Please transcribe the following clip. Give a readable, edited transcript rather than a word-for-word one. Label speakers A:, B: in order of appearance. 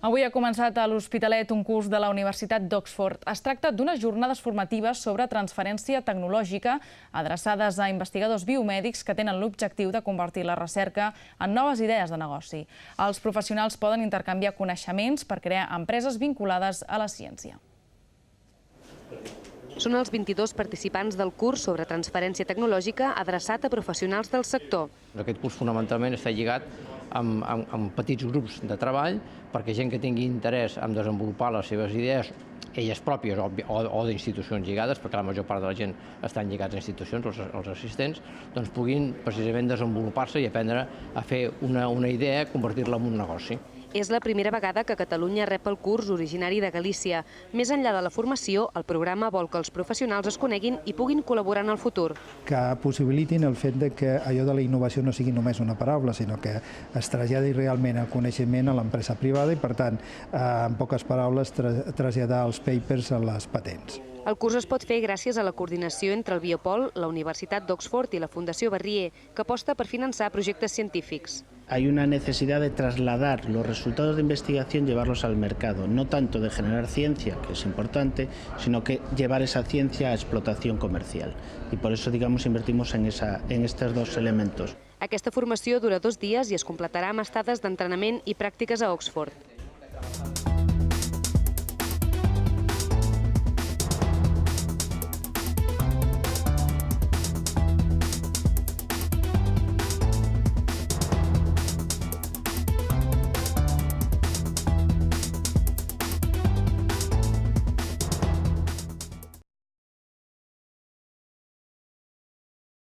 A: Avui ha començat a l'Hospitalet un curs de la Universitat d'Oxford. Es tracta d'unes jornades formatives sobre transferència tecnològica adreçades a investigadors biomèdics que tenen l'objectiu de convertir la recerca en noves idees de negoci. Els professionals poden intercanviar coneixements per crear empreses vinculades a la ciència.
B: Són els 22 participants del curs sobre transferència tecnològica adreçat a professionals del sector.
C: Aquest curs fonamentalment està lligat amb petits grups de treball perquè gent que tingui interès en desenvolupar les seves idees, elles pròpies o d'institucions lligades, perquè la major part de la gent estan lligats a institucions, els assistents, doncs puguin precisament desenvolupar-se i aprendre a fer una idea, convertir-la en un negoci.
B: És la primera vegada que Catalunya rep el curs originari de Galícia. Més enllà de la formació, el programa vol que els professionals es coneguin i puguin col·laborar en el futur.
D: Que possibilitin el fet que allò de la innovació no sigui només una paraula, sinó que es traslladi realment el coneixement a l'empresa privada i, per tant, en poques paraules, traslladar els papers a les patents.
B: El curs es pot fer gràcies a la coordinació entre el Biopol, la Universitat d'Oxford i la Fundació Barrier, que aposta per finançar projectes científics.
E: Hay una necesidad de trasladar los resultados de investigación, llevarlos al mercado, no tanto de generar ciencia, que es importante, sino que llevar esa ciencia a explotación comercial. Y por eso, digamos, invertimos en estos dos elementos.
B: Aquesta formació dura 2 dies i es completarà amb estades d'entrenament i pràctiques a Oxford.